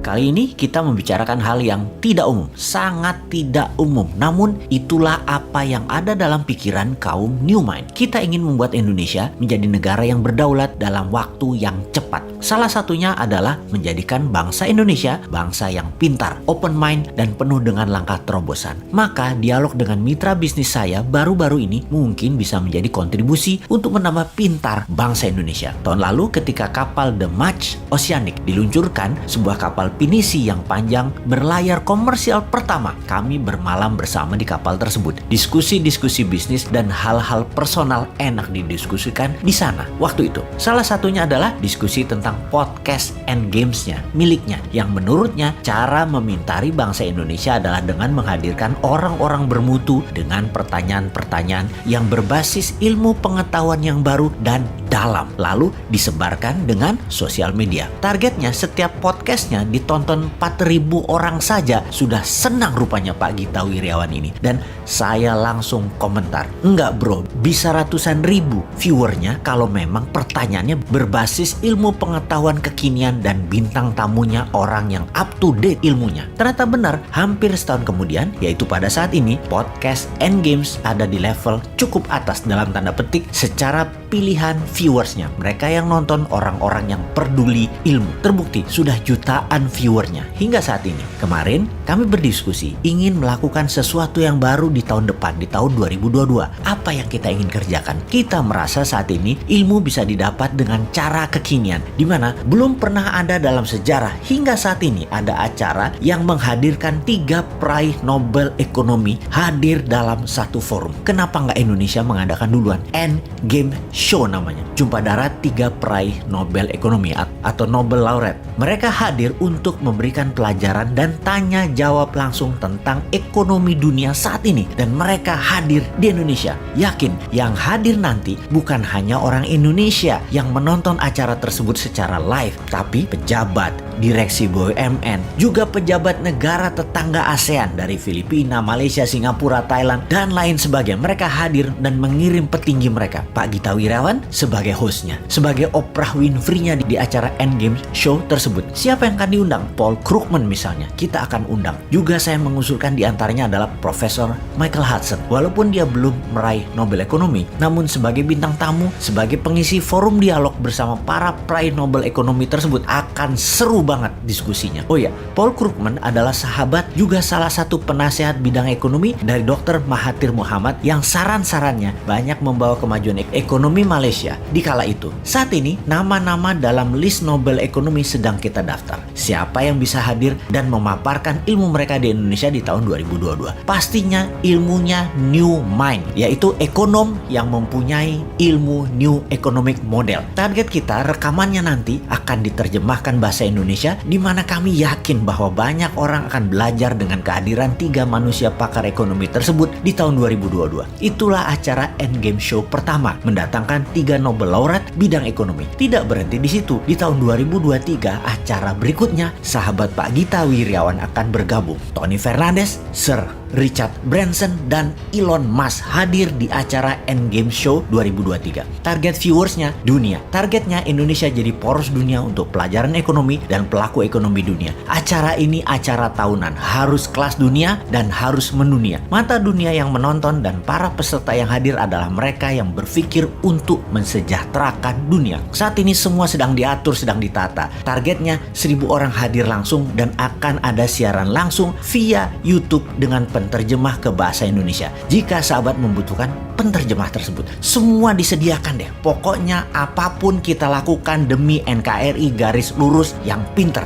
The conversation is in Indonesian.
Kali ini kita membicarakan hal yang tidak umum, sangat tidak umum. Namun itulah apa yang ada dalam pikiran kaum New Mind. Kita ingin membuat Indonesia menjadi negara yang berdaulat dalam waktu yang cepat. Salah satunya adalah menjadikan bangsa Indonesia bangsa yang pintar, open mind, dan penuh dengan langkah terobosan. Maka dialog dengan mitra bisnis saya baru-baru ini mungkin bisa menjadi kontribusi untuk menambah pintar bangsa Indonesia. Tahun lalu ketika kapal The Match Oceanic diluncurkan, sebuah kapal pinisi yang panjang berlayar komersial pertama, kami bermalam bersama di kapal tersebut. Diskusi-diskusi bisnis dan hal-hal personal enak didiskusikan di sana waktu itu. Salah satunya adalah diskusi tentang podcast and games-nya miliknya, yang menurutnya cara memintari bangsa Indonesia adalah dengan menghadirkan orang-orang bermutu dengan pertanyaan-pertanyaan yang berbasis ilmu pengetahuan yang baru dan dalam, lalu disebarkan dengan sosial media. Targetnya setiap podcastnya ditonton 4.000 orang saja. Sudah senang rupanya Pak Gita Wirjawan ini. Dan saya langsung komentar, enggak bro, bisa ratusan ribu viewernya kalau memang pertanyaannya berbasis ilmu pengetahuan kekinian dan bintang tamunya orang yang up to date ilmunya. Ternyata benar, hampir setahun kemudian, yaitu pada saat ini, podcast and games ada di level cukup atas dalam tanda petik secara pilihan viewersnya. Mereka yang nonton orang-orang yang peduli ilmu. Terbukti sudah jutaan viewernya hingga saat ini. Kemarin kami berdiskusi ingin melakukan sesuatu yang baru di tahun depan, di tahun 2022. Apa yang kita ingin kerjakan? Kita merasa saat ini ilmu bisa didapat dengan cara kekinian, di mana belum pernah ada dalam sejarah hingga saat ini ada acara yang menghadirkan 3 peraih Nobel Ekonomi hadir dalam satu forum. Kenapa nggak Indonesia mengadakan duluan? End Game Show namanya. Jumpa darat 3 peraih Nobel Ekonomi atau Nobel Laureate. Mereka hadir untuk memberikan pelajaran dan tanya jawab langsung tentang ekonomi dunia saat ini. Dan mereka hadir di Indonesia. Yakin yang hadir nanti bukan hanya orang Indonesia yang menonton acara tersebut secara live, tapi pejabat, direksi BUMN, juga pejabat negara tetangga ASEAN dari Filipina, Malaysia, Singapura, Thailand, dan lain sebagainya. Mereka hadir dan mengirim petinggi mereka. Pak Gita Wirjawan sebagai hostnya, sebagai Oprah Winfrey-nya di acara Endgame Show tersebut. Siapa yang akan diundang? Paul Krugman misalnya, kita akan undang. Juga saya mengusulkan diantaranya adalah Profesor Michael Hudson. Walaupun dia belum meraih Nobel Ekonomi, namun sebagai bintang tamu, sebagai pengisi forum dialog bersama para peraih Nobel Ekonomi tersebut akan seru banget diskusinya. Oh ya, Paul Krugman adalah sahabat juga salah satu penasehat bidang ekonomi dari Dr. Mahathir Mohamad yang saran-sarannya banyak membawa kemajuan ekonomi Malaysia di kala itu. Saat ini nama-nama dalam list Nobel Ekonomi sedang kita daftar. Siapa yang bisa hadir dan memaparkan ilmu mereka di Indonesia di tahun 2022? Pastinya ilmunya New Mind, yaitu ekonom yang mempunyai ilmu New Economic Model. Target kita rekamannya nanti akan diterjemahkan bahasa Indonesia, di mana kami yakin bahwa banyak orang akan belajar dengan kehadiran 3 manusia pakar ekonomi tersebut di tahun 2022. Itulah acara Endgame Show pertama, mendatangkan 3 Nobel Laureate bidang ekonomi. Tidak berhenti di situ. Di tahun 2023, acara berikutnya, sahabat Pak Gita Wirjawan akan bergabung. Tony Fernandes, Sir Richard Branson, dan Elon Musk hadir di acara Endgame Show 2023. Target viewersnya dunia. Targetnya Indonesia jadi poros dunia untuk pelajaran ekonomi dan pelaku ekonomi dunia. Acara ini acara tahunan, harus kelas dunia dan harus mendunia. Mata dunia yang menonton dan para peserta yang hadir adalah mereka yang berpikir untuk mensejahterakan dunia. Saat ini semua sedang diatur, sedang ditata. Targetnya 1.000 orang hadir langsung dan akan ada siaran langsung via YouTube dengan penterjemah ke bahasa Indonesia. Jika sahabat membutuhkan penterjemah tersebut, semua disediakan deh. Pokoknya apapun kita lakukan demi NKRI garis lurus yang pinter.